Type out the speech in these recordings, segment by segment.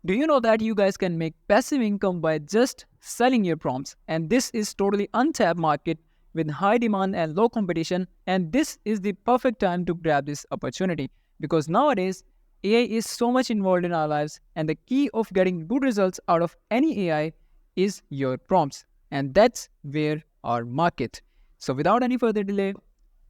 Do you know that you guys can make passive income by just selling your prompts? And this is totally untapped market with high demand and low competition. And this is the perfect time to grab this opportunity because nowadays AI is so much involved in our lives, and the key of getting good results out of any AI is your prompts. And that's where our market. So without any further delay,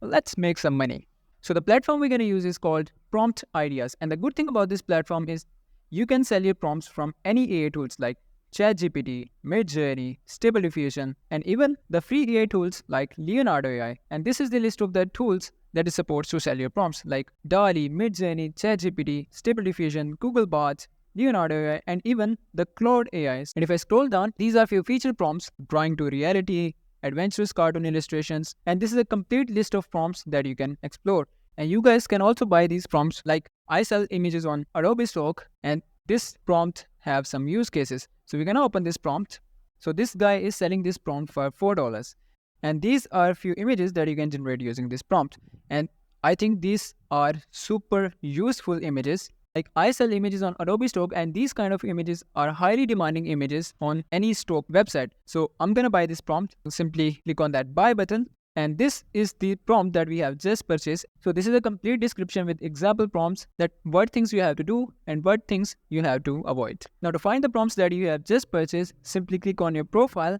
let's make some money. So the platform we're going to use is called Prompt Ideas. And the good thing about this platform is you can sell your prompts from any AI tools like ChatGPT, Midjourney, Stable Diffusion, and even the free AI tools like Leonardo AI. And this is the list of the tools that it supports to sell your prompts like DALL-E, Midjourney, ChatGPT, Stable Diffusion, googlebard, Leonardo AI, and even the Claude AIs. And if I scroll down, these are few featured prompts: drawing to reality, adventurous cartoon illustrations, and this is a complete list of prompts that you can explore. And you guys can also buy these prompts. Like I sell images on Adobe Stock, and this prompt have some use cases. So we're gonna open this prompt. So this guy is selling this prompt for $4. And these are a few images that you can generate using this prompt. And I think these are super useful images. Like I sell images on Adobe Stock, and these kind of images are highly demanding images on any stock website. So I'm gonna buy this prompt. Simply click on that buy button. And this is the prompt that we have just purchased. So this is a complete description with example prompts that what things you have to do and what things you have to avoid. Now to find the prompts that you have just purchased, simply click on your profile.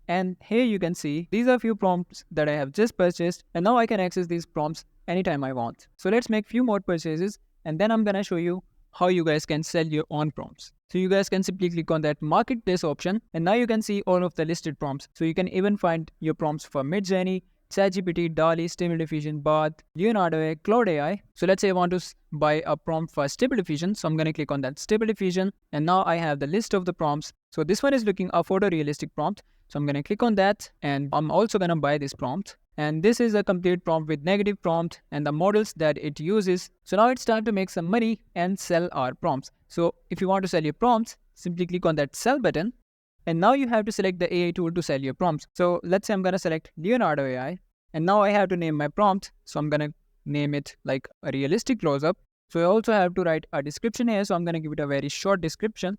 And here you can see these are few prompts that I have just purchased, and now I can access these prompts anytime I want. So let's make few more purchases, and then I'm gonna show you how you guys can sell your own prompts. So you guys can simply click on that marketplace option, and now you can see all of the listed prompts. So you can even find your prompts for Midjourney, ChatGPT, DALL-E, Stable Diffusion, Bard, Leonardo AI, Claude AI. So let's say I want to buy a prompt for Stable Diffusion. So I'm going to click on that Stable Diffusion, and now I have the list of the prompts. So this one is looking a photorealistic prompt. So I'm going to click on that, and I'm also going to buy this prompt. And this is a complete prompt with negative prompt and the models that it uses. So now it's time to make some money and sell our prompts. So if you want to sell your prompts, simply click on that sell button. And now you have to select the AI tool to sell your prompts. So let's say I'm going to select Leonardo AI. And now I have to name my prompt. So I'm going to name it like a realistic close-up. So I also have to write a description here. So I'm going to give it a very short description.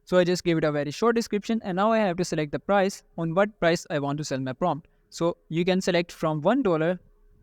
So I just gave it a very short description. And now I have to select the price, on what price I want to sell my prompt. So you can select from $1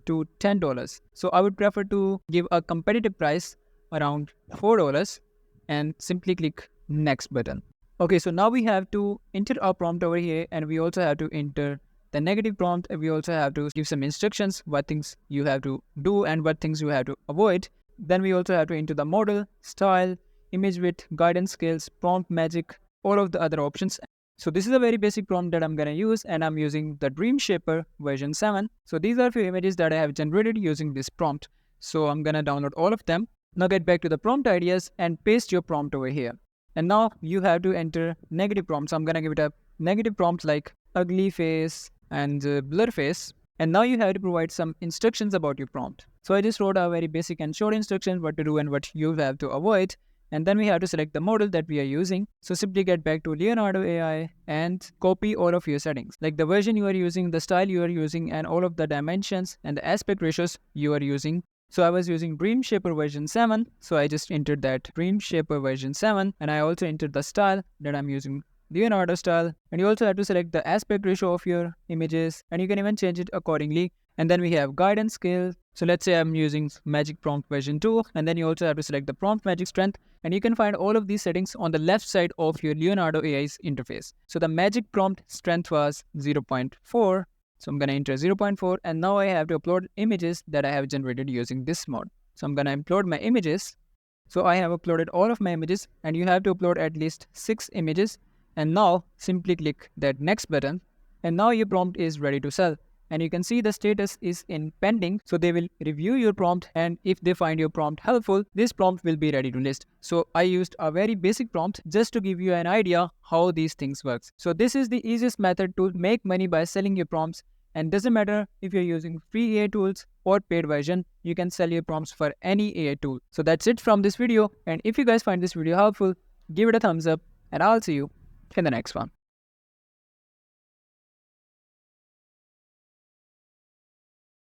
to $10. So I would prefer to give a competitive price around $4 and simply click next button. Okay, so now we have to enter our prompt over here, and we also have to enter the negative prompt, and we also have to give some instructions, what things you have to do and what things you have to avoid. Then we also have to enter the model, style, image width, guidance scales, prompt magic, all of the other options. So this is a very basic prompt that I'm going to use, and I'm using the Dream Shaper version 7. So these are a few images that I have generated using this prompt. So I'm going to download all of them. Now get back to the prompt ideas and paste your prompt over here. And now you have to enter negative prompts. So I'm going to give it a negative prompt like ugly face and blur face. And now you have to provide some instructions about your prompt. So I just wrote a very basic and short instructions, what to do and what you have to avoid. And then we have to select the model that we are using. So simply get back to Leonardo AI and copy all of your settings, like the version you are using, the style you are using, and all of the dimensions and the aspect ratios you are using. So I was using Dream Shaper version 7. So I just entered that Dream Shaper version 7. And I also entered the style that I'm using, Leonardo style. And you also have to select the aspect ratio of your images, and you can even change it accordingly. And then we have guidance scale. So let's say I'm using Magic Prompt version 2. And then you also have to select the prompt magic strength. And you can find all of these settings on the left side of your Leonardo AI's interface. So the magic prompt strength was 0.4. So I'm going to enter 0.4, and now I have to upload images that I have generated using this mod. So I'm going to upload my images. So I have uploaded all of my images, and you have to upload at least 6 images. And now simply click that next button, and now your prompt is ready to sell. And you can see the status is in pending. So they will review your prompt, and if they find your prompt helpful, this prompt will be ready to list. So I used a very basic prompt just to give you an idea how these things work. So this is the easiest method to make money by selling your prompts. And doesn't matter if you're using free AI tools or paid version, you can sell your prompts for any AI tool. So that's it from this video. And if you guys find this video helpful, give it a thumbs up, and I'll see you in the next one.